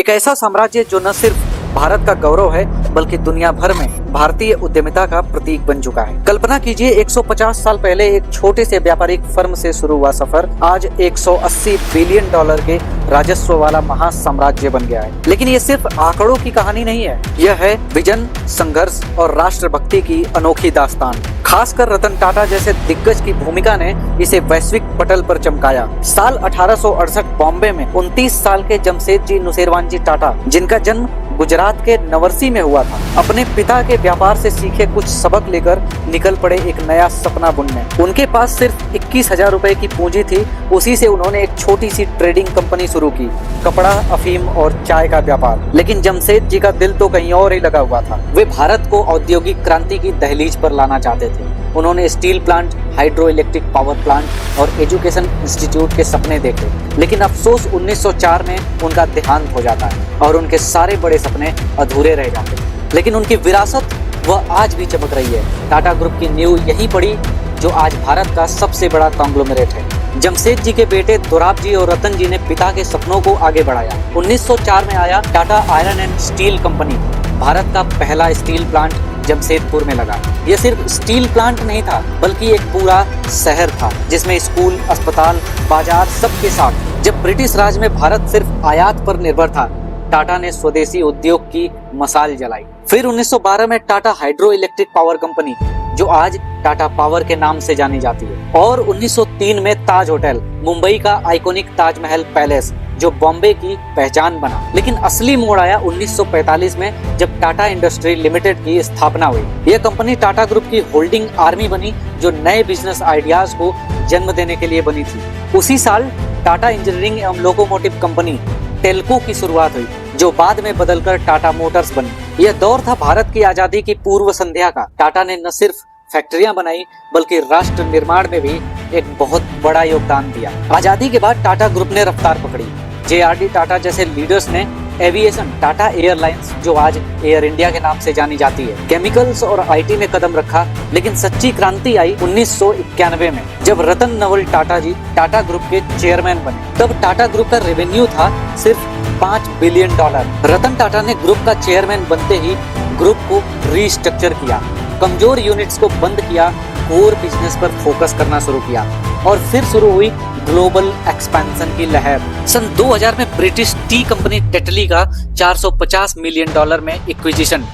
एक ऐसा साम्राज्य जो न सिर्फ भारत का गौरव है बल्कि दुनिया भर में भारतीय उद्यमिता का प्रतीक बन चुका है। कल्पना कीजिए 150 साल पहले एक छोटे से व्यापारिक फर्म से शुरू हुआ सफर आज 180 बिलियन डॉलर के राजस्व वाला महासाम्राज्य बन गया है। लेकिन ये सिर्फ आंकड़ों की कहानी नहीं है, यह है विजन, संघर्ष और राष्ट्रभक्ति की अनोखी दास्तान। खासकर रतन टाटा जैसे दिग्गज की भूमिका ने इसे वैश्विक पटल पर चमकाया। साल 1868 बॉम्बे में 29 साल के जमशेदजी नुसेरवानजी टाटा, जिनका जन्म गुजरात के नवरसी में हुआ था, अपने पिता के व्यापार से सीखे कुछ सबक लेकर निकल पड़े एक नया सपना बुनने। उनके पास सिर्फ 21,000 रुपए की पूंजी थी। उसी से उन्होंने एक छोटी सी ट्रेडिंग कंपनी शुरू की, कपड़ा, अफीम और चाय का व्यापार। लेकिन जमशेद जी का दिल तो कहीं और ही लगा हुआ था। वे भारत को औद्योगिक क्रांति की दहलीज पर लाना चाहते थे। उन्होंने steel plant, hydro electric power plant और एजुकेशन इंस्टीट्यूट के सपने देखे। लेकिन अफसोस 1904 में उनका देहांत हो जाता है और उनके सारे बड़े सपने अधूरे रह जाते हैं। लेकिन उनकी विरासत वह आज भी चमक रही है। टाटा ग्रुप की नींव यही पड़ी जो आज भारत का सबसे बड़ा कॉन्ग्लोमरेट है। जमशेद जी के बेटे दोराब जी और रतन जी ने पिता के सपनों को आगे बढ़ाया। 1904 में आया Tata iron and steel company. Bharat का पहला स्टील प्लांट जमशेदपुर में लगा। यह सिर्फ स्टील प्लांट नहीं था बल्कि एक पूरा शहर था जिसमें स्कूल, अस्पताल, बाजार सबके साथ। जब ब्रिटिश राज में भारत सिर्फ आयात पर निर्भर था, टाटा ने स्वदेशी उद्योग की मशाल जलाई। फिर 1912 में Tata hydro electric power company, जो आज टाटा पावर के नाम से जानी जाती है, और 1903 में ताज होटल, मुंबई का आइकॉनिक ताजमहल पैलेस, जो बॉम्बे की पहचान बना। लेकिन असली मोड़ आया 1945 में, जब टाटा इंडस्ट्री लिमिटेड की स्थापना हुई। यह कंपनी टाटा ग्रुप की होल्डिंग आर्मी बनी, जो नए बिजनेस आइडियाज को जन्म देने के लिए बनी थी। उसी साल टाटा इंजीनियरिंग एवं लोकोमोटिव कंपनी टेल्को की शुरुआत हुई, जो बाद में बदलकर टाटा मोटर्स बनी। यह दौर था भारत की आजादी की पूर्व संध्या का। टाटा ने न सिर्फ फैक्ट्रियां बनाई बल्कि राष्ट्र निर्माण में भी एक बहुत बड़ा योगदान दिया। आजादी के बाद टाटा ग्रुप ने रफ्तार पकड़ी। JRD टाटा जैसे लीडर्स ने एविएशन, टाटा एयरलाइंस, जो आज एयर इंडिया के नाम से जानी जाती है, केमिकल्स और IT में कदम रखा। लेकिन सच्ची क्रांति आई 1991 में, जब रतन नवल टाटा जी टाटा ग्रुप के चेयरमैन बने। तब टाटा ग्रुप का रेवेन्यू था सिर्फ $5 बिलियन। रतन टाटा ने ग्रुप का चेयरमैन बनते ही ग्रुप को रीस्ट्रक्चर किया, कमजोर यूनिट्स को बंद किया, कोर बिजनेस पर फोकस करना शुरू किया और फिर शुरू हुई ग्लोबल एक्सपेंशन की लहर। सन 2000 में ब्रिटिश टी कंपनी टेटली का $450 मिलियन में एक्विजिशन,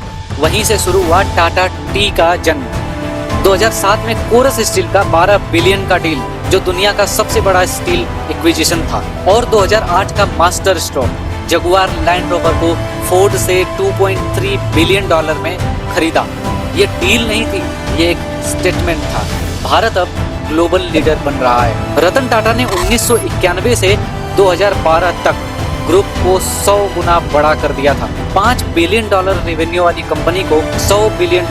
वहीं से शुरू हुआ टाटा टी का जन्म। 2007 में कोरस स्टील का $12 बिलियन का डील, जो दुनिया का सबसे बड़ा स्टील एक्विजिशन था। और 2008 का master stroke, Jaguar land rover को फोर्ड से $2.3 बिलियन में खरीदा। ये डील नहीं थी, ये एक स्टेटमेंट था। भारत अब ग्लोबल लीडर बन रहा है। रतन टाटा ने 1991 से 2012 तक ग्रुप को 100 गुना बड़ा कर दिया था। $5 बिलियन रेवेन्यू वाली कंपनी को $100 बिलियन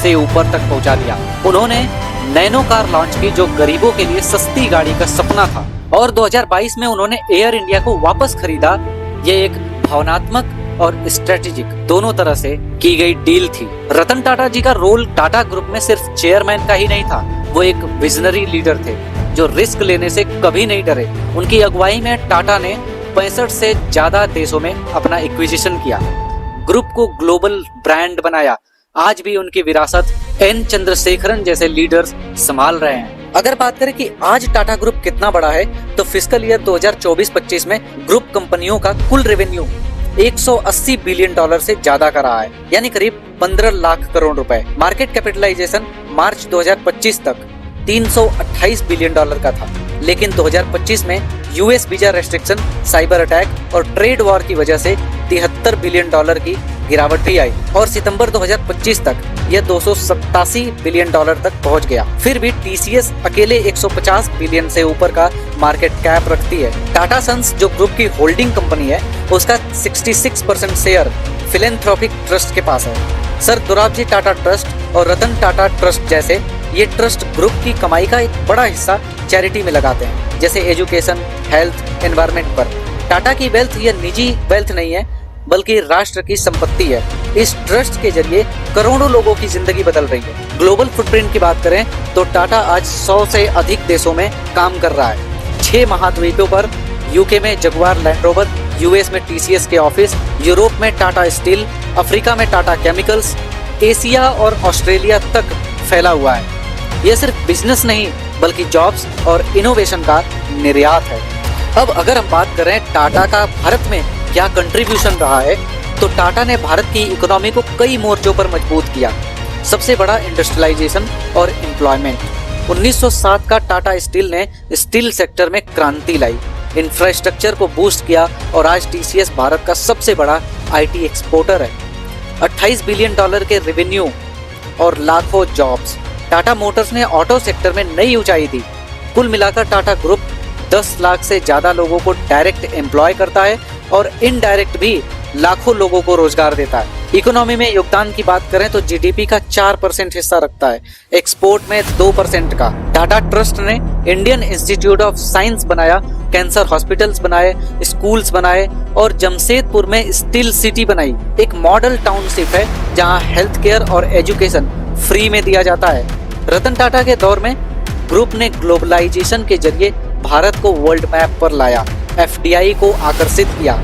से ऊपर तक पहुंचा दिया। उन्होंने नैनो कार लॉन्च की, जो गरीबों के लिए सस्ती गाड़ी का सपना था। और 2022 में उन्होंने एयर इंडिया को वापस खरीदा। ये एक भावनात्मक और स्ट्रेटेजिक दोनों तरह से की गई डील थी। रतन टाटा जी का रोल टाटा ग्रुप में सिर्फ चेयरमैन का ही नहीं था, वो एक विजनरी लीडर थे जो रिस्क लेने से कभी नहीं डरे। उनकी अगुवाई में टाटा ने 65 से ज्यादा देशों में अपना एक्विजिशन किया, ग्रुप को ग्लोबल ब्रांड बनाया। आज भी उनकी विरासत N चंद्रशेखरन जैसे लीडर्स संभाल रहे हैं। अगर बात करें कि आज टाटा ग्रुप कितना बड़ा है, तो फिस्कल ईयर 2024-25 में ग्रुप कंपनियों का कुल रेवेन्यू $180 बिलियन से ज्यादा का रहा है, यानी करीब 15 लाख करोड़ रुपए। मार्केट कैपिटलाइजेशन मार्च 2025 तक $328 बिलियन का था। लेकिन 2025 में US visa restriction, cyber attack और ट्रेड वॉर की वजह से $73 बिलियन की गिरावट भी आई और सितंबर 2025 तक यह $287 बिलियन तक पहुंच गया। फिर भी TCS अकेले 150 बिलियन से ऊपर का मार्केट कैप रखती है। टाटा सन्स, जो ग्रुप की होल्डिंग कंपनी है, उसका 66% शेयर फिलेंथ्रोपिक ट्रस्ट के पास है। सर दोराब जी टाटा ट्रस्ट और रतन टाटा ट्रस्ट जैसे ये ट्रस्ट ग्रुप की कमाई का एक बड़ा हिस्सा चैरिटी में लगाते हैं, जैसे एजुकेशन, हेल्थ, एनवायरनमेंट पर। टाटा की वेल्थ ये निजी वेल्थ नहीं है बल्कि राष्ट्र की संपत्ति है। इस ट्रस्ट के जरिए करोड़ों लोगों की जिंदगी बदल रही है। ग्लोबल फुटप्रिंट की बात करें तो टाटा आज 100 से अधिक देशों में काम कर रहा है। 6 महाद्वीपों पर, यूके में जगुआर लैंड रोवर, यूएस में टीसीएस के ऑफिस, यूरोप में टाटा स्टील, अफ्रीका में टाटा केमिकल्स, एशिया और ऑस्ट्रेलिया तक फैला हुआ है। यह सिर्फ बिजनेस नहीं बल्कि जॉब्स और इनोवेशन का निर्यात है। अब अगर हम बात करें टाटा का भारत में क्या कंट्रीब्यूशन रहा है, तो टाटा ने भारत की इकोनॉमी को कई मोर्चों पर मजबूत किया। सबसे बड़ा इंडस्ट्रियलाइजेशन और एम्प्लॉयमेंट। 1907 का टाटा स्टील ने स्टील सेक्टर में क्रांति लाई, इंफ्रास्ट्रक्चर को बूस्ट किया और आज टीसीएस भारत का सबसे बड़ा आईटी एक्सपोर्टर है। 28 बिलियन डॉलर के रेवेन्यू और लाखों जॉब्स। टाटा मोटर्स ने ऑटो सेक्टर में नई ऊंचाई दी। कुल मिलाकर टाटा ग्रुप 10 लाख से ज्यादा लोगों को डायरेक्ट एम्प्लॉय करता है और इनडायरेक्ट भी लाखों लोगों को रोजगार देता है। इकोनॉमी में योगदान की बात करें तो जीडीपी का 4% हिस्सा रखता है, एक्सपोर्ट में 2% का। टाटा ट्रस्ट ने इंडियन इंस्टीट्यूट ऑफ साइंस बनाया, कैंसर हॉस्पिटल्स बनाए, स्कूल्स बनाए और जमशेदपुर में स्टील सिटी बनाई। एक मॉडल टाउनशिप है जहां हेल्थ केयर और एजुकेशन फ्री में दिया जाता है। रतन टाटा के दौर में ग्रुप ने ग्लोबलाइजेशन के जरिए भारत को वर्ल्ड मैप पर लाया, एफडीआई को आकर्षित किया।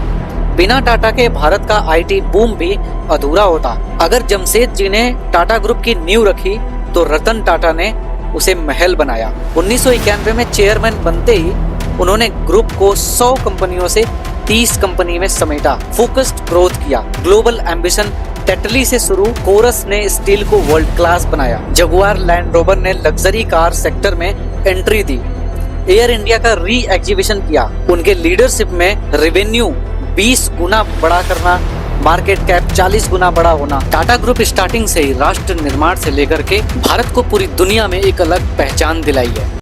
बिना टाटा के भारत का आईटी बूम भी अधूरा होता। अगर जमशेद जी ने टाटा ग्रुप की नींव रखी तो रतन टाटा ने उसे महल बनाया। 1991 में चेयरमैन बनते ही उन्होंने ग्रुप को 100 कंपनियों से 30 कंपनी में समेटा, फोकस्ड ग्रोथ किया। ग्लोबल एम्बिशन टेटली से शुरू, कोरस ने स्टील को वर्ल्ड क्लास बनाया। जगुआर लैंड रोवर ने लग्जरी कार सेक्टर में एंट्री दी। एयर इंडिया का री एग्जीबिशन किया। उनके लीडरशिप में रेवेन्यू 20 गुना बड़ा करना, मार्केट कैप 40 गुना बड़ा होना। टाटा ग्रुप स्टार्टिंग से ही राष्ट्र निर्माण से लेकर के भारत को पूरी दुनिया में एक अलग पहचान दिलाई है।